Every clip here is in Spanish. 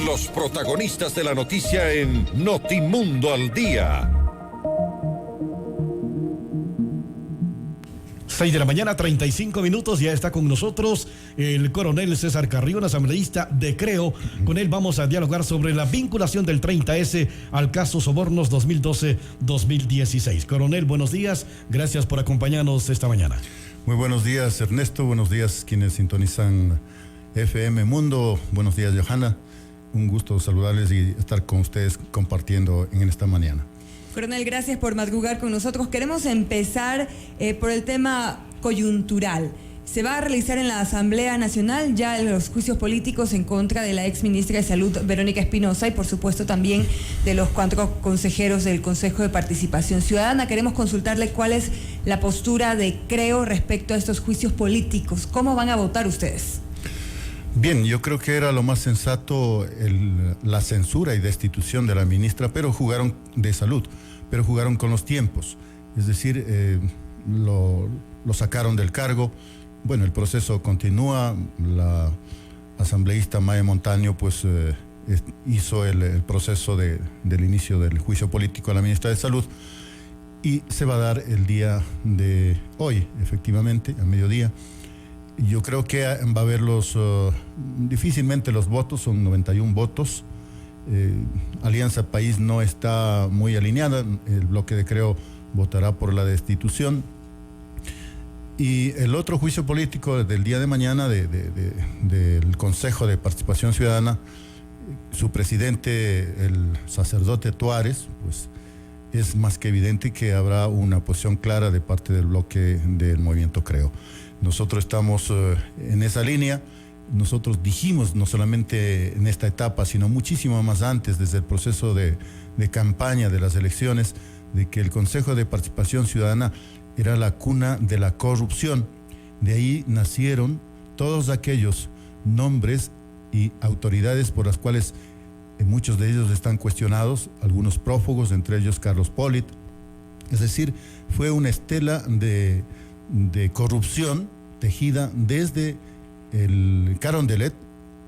Los protagonistas de la noticia en Notimundo al Día. 6 de la mañana, 35 minutos, ya está con nosotros el coronel César Carrión, asambleísta de Creo. Con él vamos a dialogar sobre la vinculación del 30S al caso Sobornos 2012-2016. Coronel, buenos días, gracias por acompañarnos esta mañana. Muy buenos días, Ernesto, buenos días quienes sintonizan FM Mundo, buenos días, Johanna. Un gusto saludarles y estar con ustedes compartiendo en esta mañana. Coronel, gracias por madrugar con nosotros. Queremos empezar por el tema coyuntural. Se va a realizar en la Asamblea Nacional ya los juicios políticos en contra de la ex ministra de Salud, Verónica Espinosa, y por supuesto también de los 4 consejeros del Consejo de Participación Ciudadana. Queremos consultarle cuál es la postura de Creo respecto a estos juicios políticos. ¿Cómo van a votar ustedes? Bien, yo creo que era lo más sensato la censura y destitución de la ministra, pero jugaron de salud, pero jugaron con los tiempos. Es decir, lo sacaron del cargo. Bueno, el proceso continúa. La asambleísta Maya Montaño pues hizo el proceso del inicio del juicio político a la ministra de Salud y se va a dar el día de hoy, efectivamente, a mediodía. Yo creo que va a haber difícilmente los votos, son 91 votos. Alianza País no está muy alineada, el bloque de Creo votará por la destitución. Y el otro juicio político del día de mañana del Consejo de Participación Ciudadana, su presidente, el sacerdote Tuárez, pues es más que evidente que habrá una posición clara de parte del bloque del movimiento Creo. Nosotros estamos en esa línea. Nosotros dijimos, no solamente en esta etapa, sino muchísimo más antes, desde el proceso de campaña de las elecciones, de que el Consejo de Participación Ciudadana era la cuna de la corrupción. De ahí nacieron todos aquellos nombres y autoridades por las cuales muchos de ellos están cuestionados, algunos prófugos, entre ellos Carlos Polit. Es decir, fue una estela de corrupción tejida desde el Carondelet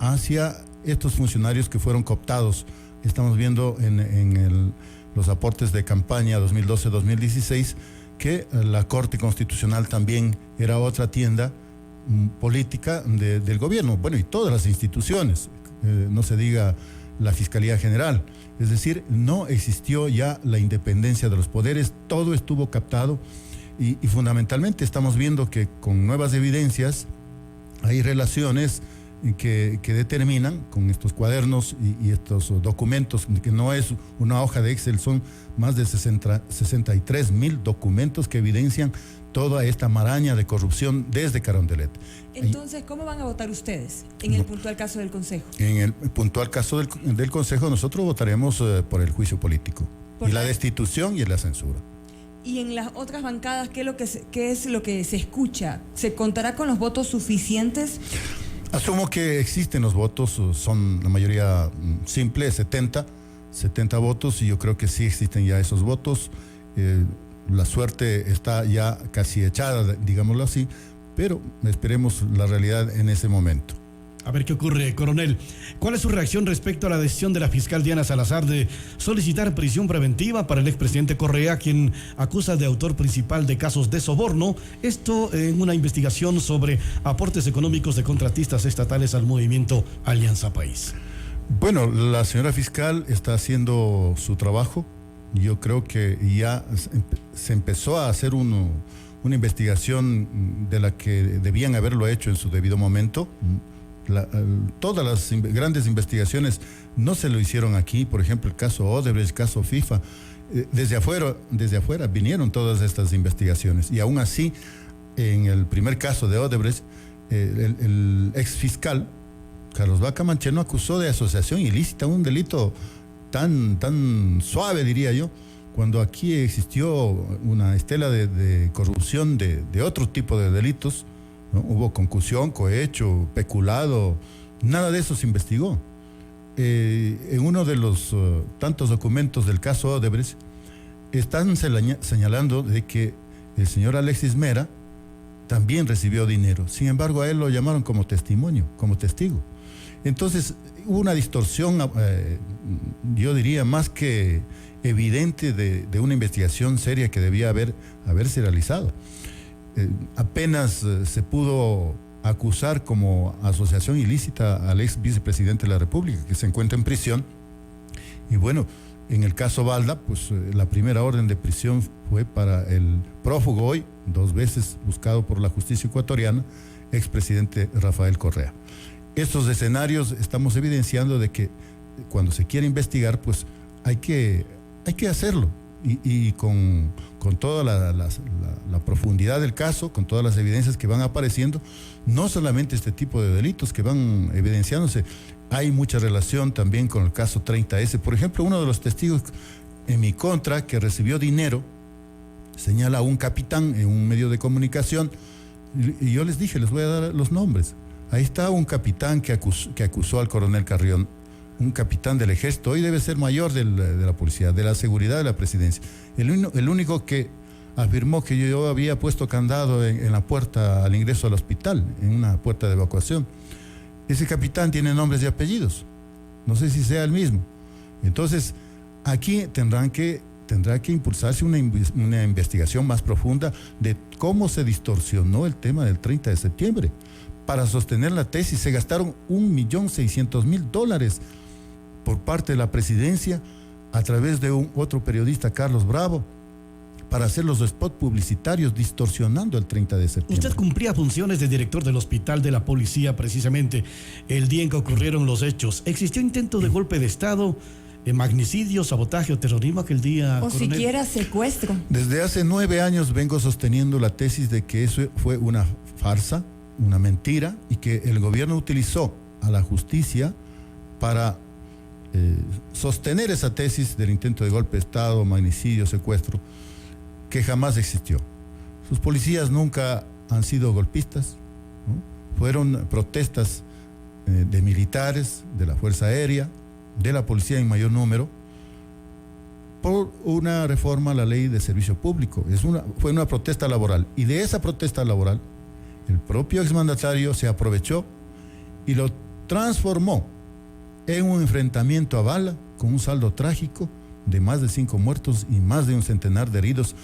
hacia estos funcionarios que fueron cooptados. Estamos viendo en los aportes de campaña 2012-2016 que la Corte Constitucional también era otra tienda política del gobierno, bueno, y todas las instituciones, no se diga la Fiscalía General. Es decir, no existió ya la independencia de los poderes, todo estuvo captado. Y fundamentalmente estamos viendo que con nuevas evidencias hay relaciones que determinan con estos cuadernos y estos documentos, que no es una hoja de Excel, son más de 63,000 documentos que evidencian toda esta maraña de corrupción desde Carondelet. Entonces, ¿cómo van a votar ustedes en el puntual caso del Consejo? En el puntual caso del Consejo nosotros votaremos por el juicio político y la destitución y la censura. Y en las otras bancadas, ¿qué es lo que se escucha? ¿Se contará con los votos suficientes? Asumo que existen los votos, son la mayoría simple, 70 votos, y yo creo que sí existen ya esos votos. La suerte está ya casi echada, digámoslo así, pero esperemos la realidad en ese momento. A ver qué ocurre, coronel. ¿Cuál es su reacción respecto a la decisión de la fiscal Diana Salazar de solicitar prisión preventiva para el expresidente Correa, quien acusa de autor principal de casos de soborno? Esto en una investigación sobre aportes económicos de contratistas estatales al movimiento Alianza País. Bueno, la señora fiscal está haciendo su trabajo. Yo creo que ya se empezó a hacer una investigación de la que debían haberlo hecho en su debido momento. Todas las grandes investigaciones no se lo hicieron aquí, por ejemplo el caso Odebrecht, el caso FIFA, desde afuera vinieron todas estas investigaciones, y aún así en el primer caso de Odebrecht el ex fiscal Carlos Vaca Mancheno acusó de asociación ilícita, un delito tan suave, diría yo, cuando aquí existió una estela de corrupción de otro tipo de delitos, ¿no? Hubo concusión, cohecho, peculado, nada de eso se investigó. En uno de los tantos documentos del caso Odebrecht están señalando de que el señor Alexis Mera también recibió dinero. Sin embargo, a él lo llamaron como testimonio, como testigo. Entonces, hubo una distorsión, yo diría, más que evidente de una investigación seria que debía haberse realizado. Apenas se pudo acusar como asociación ilícita al ex vicepresidente de la República, que se encuentra en prisión. Y bueno, en el caso Balda, pues la primera orden de prisión fue para el prófugo hoy, 2 veces buscado por la justicia ecuatoriana, expresidente Rafael Correa. Estos escenarios estamos evidenciando de que cuando se quiere investigar, pues hay que hacerlo. Y con toda la profundidad del caso, con todas las evidencias que van apareciendo, no solamente este tipo de delitos que van evidenciándose, hay mucha relación también con el caso 30S. Por ejemplo, uno de los testigos en mi contra que recibió dinero señala a un capitán en un medio de comunicación, y yo les dije, les voy a dar los nombres. Ahí está un capitán que acusó al coronel Carrión, un capitán del ejército, hoy debe ser mayor de la policía, de la seguridad de la presidencia. El único que afirmó que yo había puesto candado en la puerta al ingreso al hospital, en una puerta de evacuación. Ese capitán tiene nombres y apellidos. No sé si sea el mismo. Entonces, aquí tendrá que impulsarse una investigación más profunda de cómo se distorsionó el tema del 30 de septiembre. Para sostener la tesis se gastaron $1.600.000 por parte de la presidencia a través de otro periodista, Carlos Bravo, para hacer los spots publicitarios distorsionando el 30 de septiembre. Usted cumplía funciones de director del hospital de la policía precisamente el día en que ocurrieron los hechos. ¿Existió intento de golpe de Estado, magnicidio, sabotaje o terrorismo aquel día, o coronel? siquiera secuestro? Desde hace 9 años vengo sosteniendo la tesis de que eso fue una farsa, una mentira, y que el gobierno utilizó a la justicia para sostener esa tesis del intento de golpe de Estado, magnicidio, secuestro, que jamás existió. Sus policías nunca han sido golpistas, ¿no? Fueron protestas de militares, de la Fuerza Aérea, de la policía en mayor número, por una reforma a la ley de servicio público. Fue una protesta laboral, y de esa protesta laboral el propio exmandatario se aprovechó y lo transformó en un enfrentamiento a bala con un saldo trágico de más de 5 muertos y más de un centenar de heridos,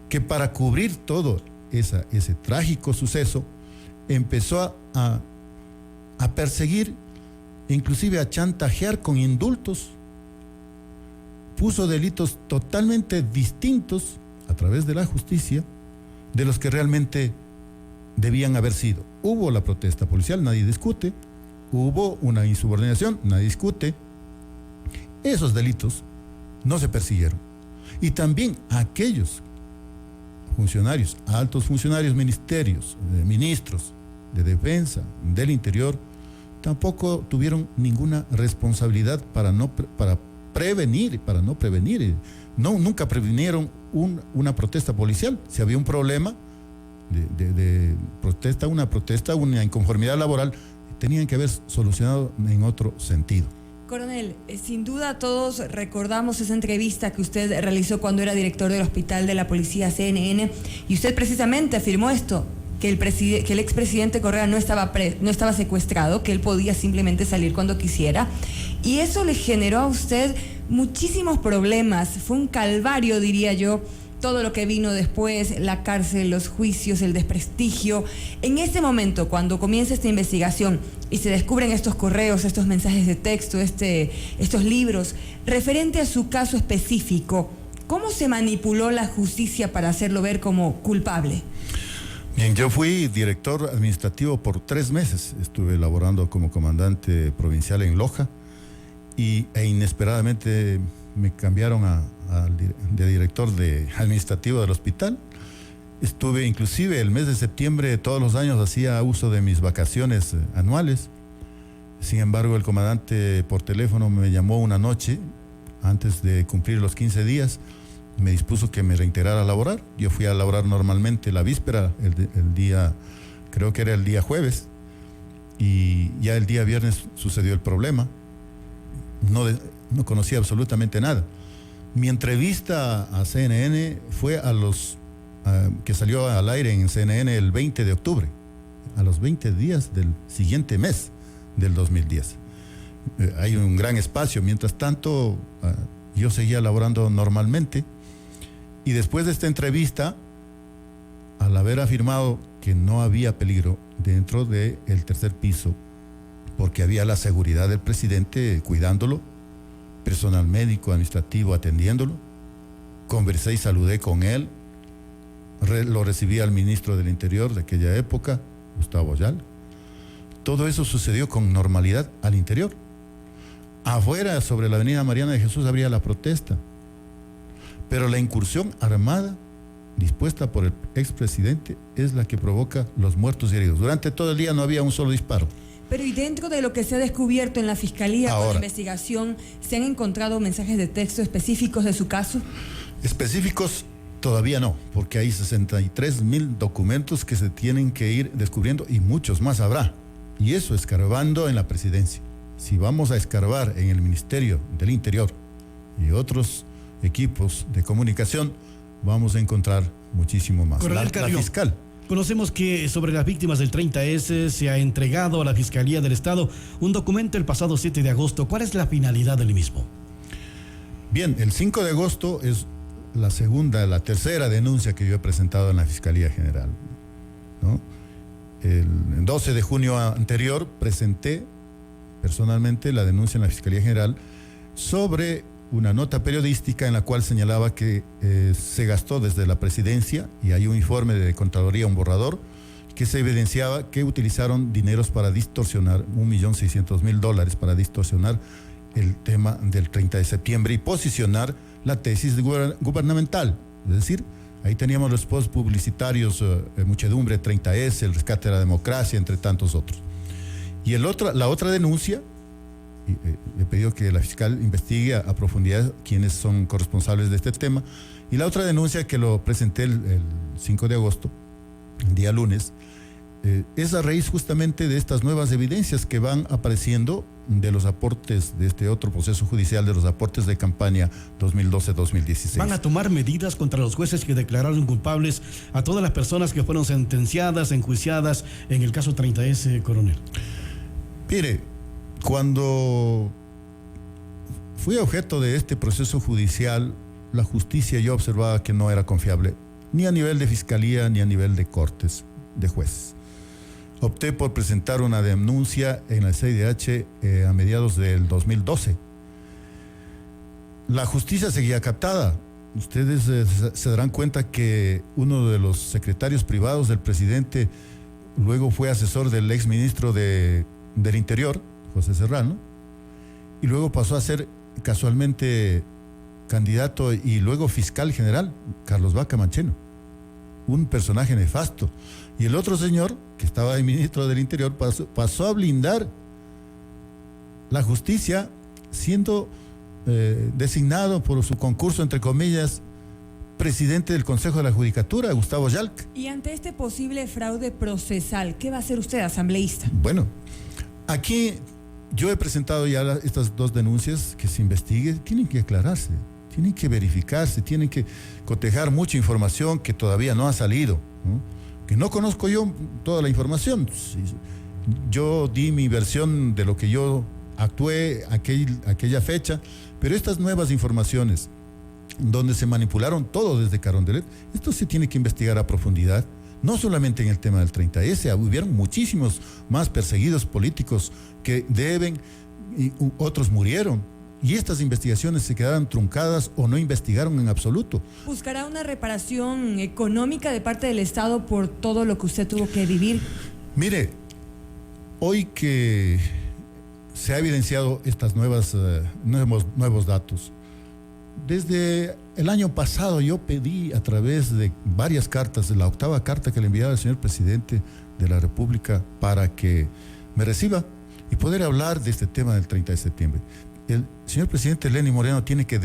que para cubrir todo ese trágico suceso empezó a perseguir, inclusive a chantajear con indultos. Puso delitos totalmente distintos a través de la justicia de los que realmente debían haber sido. Hubo la protesta policial, nadie discute. Hubo una insubordinación, nadie discute. Esos delitos no se persiguieron. Y también aquellos funcionarios, altos funcionarios, ministerios, ministros de defensa, del interior, tampoco tuvieron ninguna responsabilidad para prevenir. Nunca previnieron una protesta policial. Si había un problema de protesta, una inconformidad laboral, tenían que haber solucionado en otro sentido. Coronel, sin duda todos recordamos esa entrevista que usted realizó cuando era director del Hospital de la Policía CNN, y usted precisamente afirmó esto, que el expresidente Correa no estaba secuestrado, que él podía simplemente salir cuando quisiera, y eso le generó a usted muchísimos problemas. Fue un calvario, diría yo, todo lo que vino después, la cárcel, los juicios, el desprestigio. En ese momento, cuando comienza esta investigación y se descubren estos correos, estos mensajes de texto, estos libros, referente a su caso específico, ¿cómo se manipuló la justicia para hacerlo ver como culpable? Bien, yo fui director administrativo por 3 meses. Estuve laborando como comandante provincial en Loja e inesperadamente me cambiaron de director administrativo del hospital. Estuve, inclusive el mes de septiembre, todos los años hacía uso de mis vacaciones anuales. Sin embargo, el comandante por teléfono me llamó una noche, antes de cumplir los 15 días, me dispuso que me reintegrara a laborar. Yo fui a laborar normalmente la víspera, el día, creo que era el día jueves, y ya el día viernes sucedió el problema. No conocía absolutamente nada. Mi entrevista a CNN fue que salió al aire en CNN el 20 de octubre, a los 20 días del siguiente mes del 2010. hay un gran espacio. Mientras tanto, yo seguía laborando normalmente, y después de esta entrevista, al haber afirmado que no había peligro dentro del tercer piso, porque había la seguridad del presidente cuidándolo, personal médico, administrativo atendiéndolo, conversé y saludé con él, lo recibí al ministro del Interior de aquella época, Gustavo Ayala. Todo eso sucedió con normalidad al interior. Afuera, sobre la avenida Mariana de Jesús, habría la protesta, pero la incursión armada dispuesta por el expresidente es la que provoca los muertos y heridos. Durante todo el día no había un solo disparo. Pero y dentro de lo que se ha descubierto en la Fiscalía con la investigación, ¿se han encontrado mensajes de texto específicos de su caso? Específicos todavía no, porque hay 63,000 documentos que se tienen que ir descubriendo, y muchos más habrá. Y eso escarbando en la presidencia. Si vamos a escarbar en el Ministerio del Interior y otros equipos de comunicación, vamos a encontrar muchísimo más. Coronel Carrión, fiscal. Conocemos que sobre las víctimas del 30S se ha entregado a la Fiscalía del Estado un documento el pasado 7 de agosto. ¿Cuál es la finalidad del mismo? Bien, el 5 de agosto es la tercera denuncia que yo he presentado en la Fiscalía General, ¿no? El 12 de junio anterior presenté personalmente la denuncia en la Fiscalía General sobre una nota periodística en la cual señalaba que se gastó desde la presidencia, y hay un informe de Contraloría, un borrador, que se evidenciaba que utilizaron dineros para distorsionar, $1.600.000 para distorsionar el tema del 30 de septiembre y posicionar la tesis gubernamental. Es decir, ahí teníamos los spots publicitarios, Muchedumbre, 30S, el rescate de la democracia, entre tantos otros. Y la otra denuncia, he pedido que la fiscal investigue a profundidad quiénes son corresponsables de este tema, y la otra denuncia que lo presenté el 5 de agosto, día lunes, es a raíz justamente de estas nuevas evidencias que van apareciendo de los aportes de este otro proceso judicial, de los aportes de campaña 2012-2016. ¿Van a tomar medidas contra los jueces que declararon culpables a todas las personas que fueron sentenciadas, enjuiciadas en el caso 30S, coronel? Mire, cuando fui objeto de este proceso judicial, la justicia yo observaba que no era confiable, ni a nivel de fiscalía, ni a nivel de cortes, de jueces. Opté por presentar una denuncia en la CIDH a mediados del 2012. La justicia seguía captada. Ustedes se darán cuenta que uno de los secretarios privados del presidente luego fue asesor del exministro del Interior, José Serrano, y luego pasó a ser casualmente candidato y luego fiscal general, Carlos Vaca Mancheno, un personaje nefasto. Y el otro señor, que estaba de ministro del Interior, pasó a blindar la justicia, siendo designado por su concurso, entre comillas, presidente del Consejo de la Judicatura, Gustavo Ayala. Y ante este posible fraude procesal, ¿qué va a hacer usted, asambleísta? Bueno, aquí yo he presentado ya estas dos denuncias, que se investigue, tienen que aclararse, tienen que verificarse, tienen que cotejar mucha información que todavía no ha salido, ¿no? Que no conozco yo toda la información. Yo di mi versión de lo que yo actué aquella fecha, pero estas nuevas informaciones, donde se manipularon todo desde Carondelet, esto se tiene que investigar a profundidad, no solamente en el tema del 30S, hubieron muchísimos más perseguidos políticos que deben, y otros murieron. Y estas investigaciones se quedaron truncadas o no investigaron en absoluto. ¿Buscará una reparación económica de parte del Estado por todo lo que usted tuvo que vivir? Mire, hoy que se ha evidenciado estas nuevos datos, desde el año pasado yo pedí a través de varias cartas, de la 8ª carta que le enviaba al señor presidente de la República, para que me reciba y poder hablar de este tema del 30 de septiembre. El señor presidente Lenín Moreno tiene que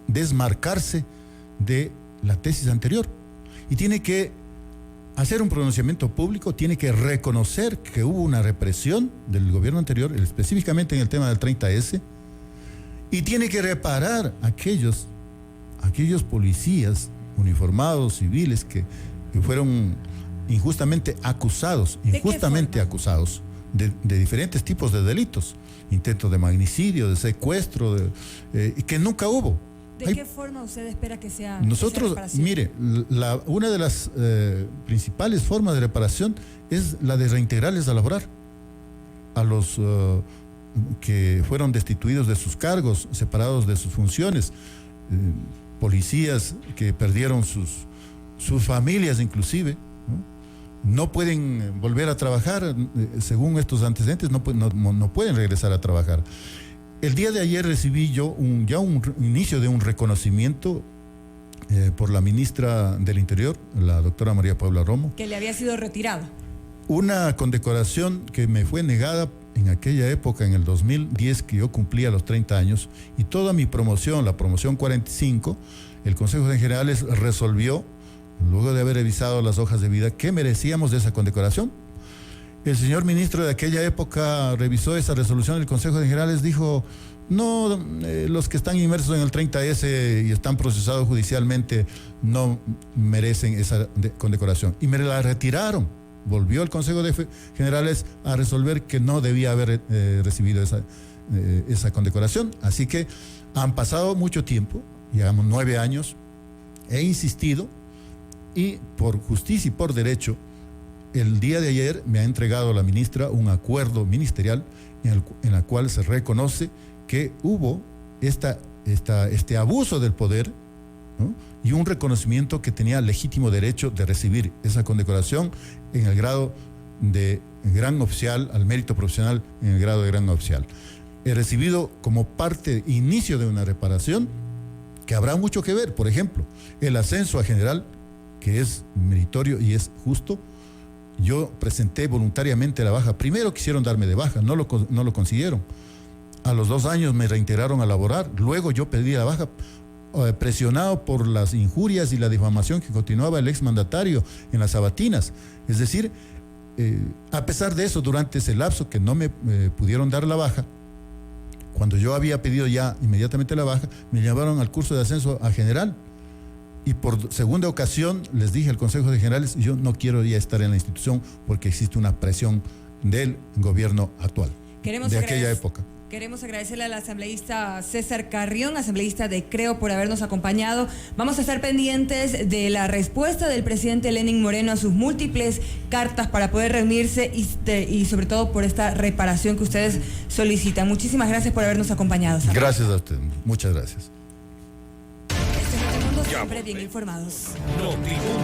desmarcarse de la tesis anterior y tiene que hacer un pronunciamiento público, tiene que reconocer que hubo una represión del gobierno anterior, específicamente en el tema del 30S, y tiene que reparar aquellos policías uniformados, civiles, que fueron injustamente acusados de diferentes tipos de delitos, intentos de magnicidio, de secuestro, que nunca hubo. ¿De qué forma usted espera que sea? Nosotros, mire, una de las principales formas de reparación es la de reintegrarles a laborar a los que fueron destituidos de sus cargos, separados de sus funciones, policías que perdieron sus familias inclusive, no pueden volver a trabajar, según estos antecedentes, no pueden regresar a trabajar. El día de ayer recibí yo un inicio de un reconocimiento por la ministra del Interior, la doctora María Paula Romo. Que le había sido retirado. Una condecoración que me fue negada en aquella época, en el 2010, que yo cumplía los 30 años, y toda mi promoción, la promoción 45, el Consejo de Generales resolvió, luego de haber revisado las hojas de vida, que merecíamos de esa condecoración. El señor ministro de aquella época revisó esa resolución del Consejo de Generales, dijo, no, los que están inmersos en el 30S y están procesados judicialmente no merecen esa condecoración. Y me la retiraron. Volvió el Consejo de Generales a resolver que no debía haber recibido esa condecoración. Así que han pasado mucho tiempo, llevamos 9 años, he insistido y por justicia y por derecho, el día de ayer me ha entregado la ministra un acuerdo ministerial en la cual se reconoce que hubo este abuso del poder, ¿no? Y un reconocimiento que tenía legítimo derecho de recibir esa condecoración en el grado de gran oficial, al mérito profesional en el grado de gran oficial. He recibido como parte, inicio de una reparación que habrá mucho que ver. Por ejemplo, el ascenso a general, que es meritorio y es justo. Yo presenté voluntariamente la baja. Primero quisieron darme de baja, no lo consiguieron. A los 2 años me reintegraron a laborar. Luego yo pedí la baja, presionado por las injurias y la difamación que continuaba el exmandatario en las sabatinas. Es decir, a pesar de eso, durante ese lapso que no me pudieron dar la baja, cuando yo había pedido ya inmediatamente la baja, me llevaron al curso de ascenso a general. Y por segunda ocasión les dije al Consejo de Generales, yo no quiero ya estar en la institución porque existe una presión del gobierno actual, de aquella época. Queremos agradecerle al asambleísta César Carrión, asambleísta de Creo, por habernos acompañado. Vamos a estar pendientes de la respuesta del presidente Lenín Moreno a sus múltiples cartas para poder reunirse y sobre todo por esta reparación que ustedes solicitan. Muchísimas gracias por habernos acompañado. Gracias a usted, muchas gracias. Siempre bien informados.